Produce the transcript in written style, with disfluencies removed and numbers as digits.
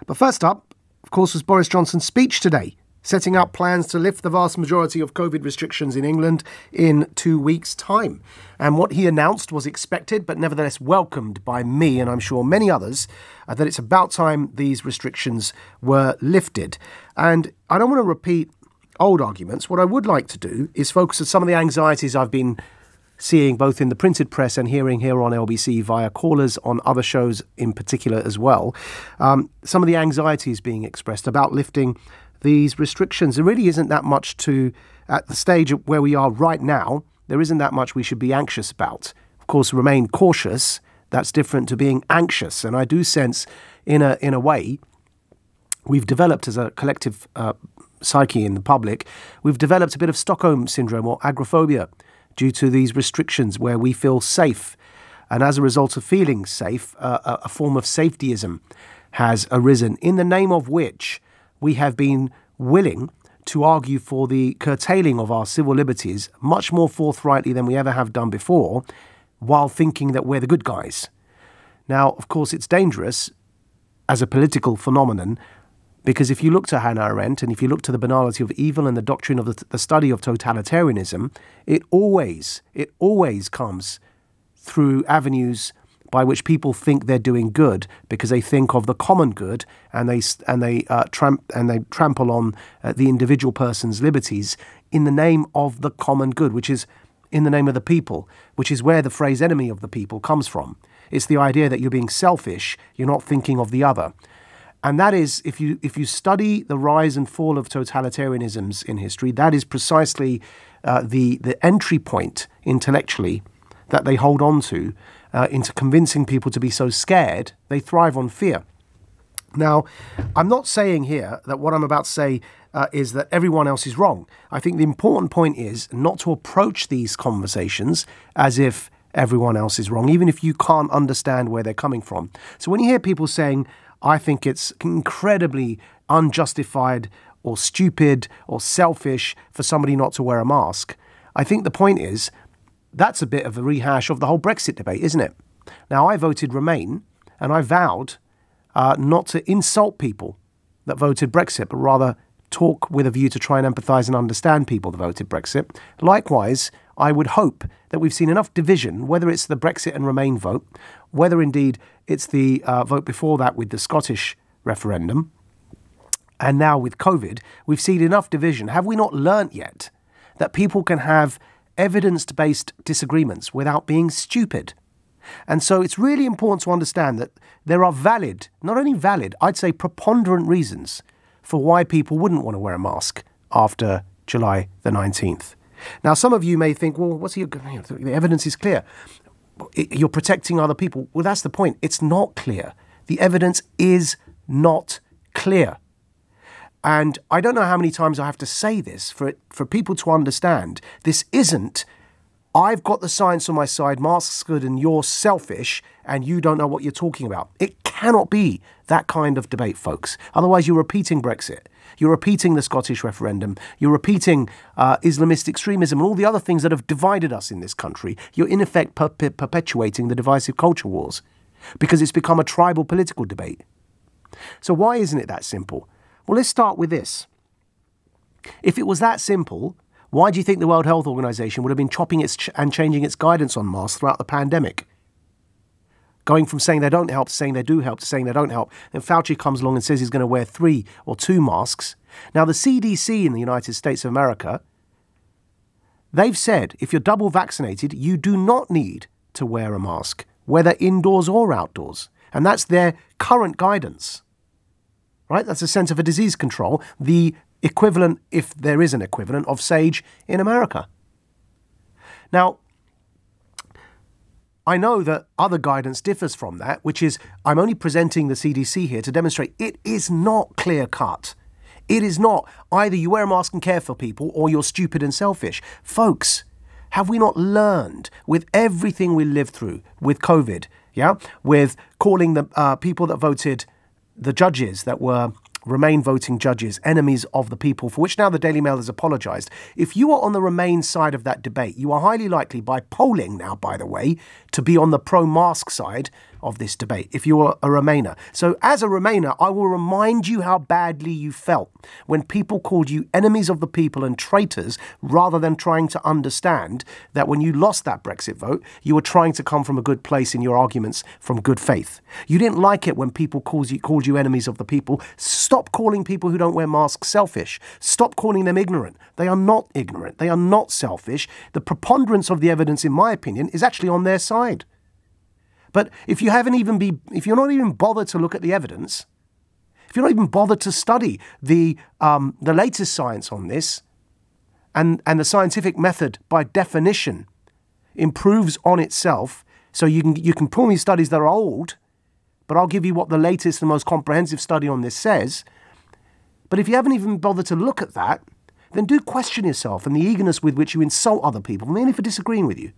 But first up, of course, was Boris Johnson's speech today, setting up plans to lift the vast majority of COVID restrictions in England in 2 weeks' time. And what he announced was expected, but nevertheless welcomed by me and I'm sure many others, that it's about time these restrictions were lifted. And I don't want to repeat old arguments. What I would like to do is focus on some of the anxieties I've been seeing both in the printed press and hearing here on LBC via callers on other shows in particular as well. Some of the anxieties being expressed about lifting these restrictions. There really isn't that much at the stage where we are right now, there isn't that much we should be anxious about. Of course, remain cautious. That's different to being anxious. And I do sense in a way, we've developed as a collective psyche in the public, we've developed a bit of Stockholm syndrome or agoraphobia due to these restrictions where we feel safe. And as a result of feeling safe, a form of safetyism has arisen, in the name of which we have been willing to argue for the curtailing of our civil liberties much more forthrightly than we ever have done before, while thinking that we're the good guys. Now, of course, it's dangerous as a political phenomenon, because if you look to Hannah Arendt and if you look to the banality of evil and the doctrine of the study of totalitarianism, it always comes through avenues by which people think they're doing good because they think of the common good and they trample on the individual person's liberties in the name of the common good, which is in the name of the people, which is where the phrase enemy of the people comes from. It's the idea that you're being selfish, you're not thinking of the other. And that is, if you study the rise and fall of totalitarianisms in history, that is precisely the entry point intellectually that they hold on to into convincing people to be so scared. They thrive on fear. Now, I'm not saying here that what I'm about to say is that everyone else is wrong. I think the important point is not to approach these conversations as if everyone else is wrong, even if you can't understand where they're coming from. So when you hear people saying, I think it's incredibly unjustified or stupid or selfish for somebody not to wear a mask, I think the point is that's a bit of a rehash of the whole Brexit debate, isn't it? Now, I voted Remain and I vowed not to insult people that voted Brexit, but rather talk with a view to try and empathise and understand people that voted Brexit. Likewise, I would hope that we've seen enough division, whether it's the Brexit and Remain vote, whether indeed it's the vote before that with the Scottish referendum, and now with COVID, we've seen enough division. Have we not learnt yet that people can have evidence-based disagreements without being stupid? And so it's really important to understand that there are valid, not only valid, I'd say preponderant reasons for why people wouldn't want to wear a mask after July the 19th. Now, some of you may think, well, the evidence is clear. You're protecting other people. Well, that's the point. It's not clear. The evidence is not clear. And I don't know how many times I have to say this for people to understand. This isn't, I've got the science on my side, masks good, and you're selfish, and you don't know what you're talking about. It cannot be that kind of debate, folks. Otherwise, you're repeating Brexit. You're repeating the Scottish referendum. You're repeating Islamist extremism and all the other things that have divided us in this country. You're in effect perpetuating the divisive culture wars because it's become a tribal political debate. So why isn't it that simple? Well, let's start with this. If it was that simple, why do you think the World Health Organization would have been chopping and changing its guidance on masks throughout the pandemic? Going from saying they don't help to saying they do help to saying they don't help. And Fauci comes along and says he's going to wear 3 or 2 masks. Now, the CDC in the United States of America, they've said if you're double vaccinated, you do not need to wear a mask, whether indoors or outdoors. And that's their current guidance. Right? That's the Centre for Disease Control, the equivalent, if there is an equivalent, of SAGE in America. Now, I know that other guidance differs from that, which is I'm only presenting the CDC here to demonstrate it is not clear-cut. It is not either you wear a mask and care for people or you're stupid and selfish. Folks, have we not learned with everything we lived through with COVID, with calling the people that voted, the judges that were Remain voting judges, enemies of the people, for which now the Daily Mail has apologised. If you are on the Remain side of that debate, you are highly likely, by polling now, by the way, to be on the pro-mask side of this debate, if you're a Remainer. So as a Remainer, I will remind you how badly you felt when people called you enemies of the people and traitors, rather than trying to understand that when you lost that Brexit vote, you were trying to come from a good place in your arguments from good faith. You didn't like it when people called you enemies of the people. Stop calling people who don't wear masks selfish. Stop calling them ignorant. They are not ignorant. They are not selfish. The preponderance of the evidence, in my opinion, is actually on their side. But if you're not even bothered to look at the evidence, if you're not even bothered to study the latest science on this, and the scientific method by definition improves on itself, so you can pull me studies that are old, but I'll give you what the latest and most comprehensive study on this says. But if you haven't even bothered to look at that, then do question yourself and the eagerness with which you insult other people, mainly for disagreeing with you.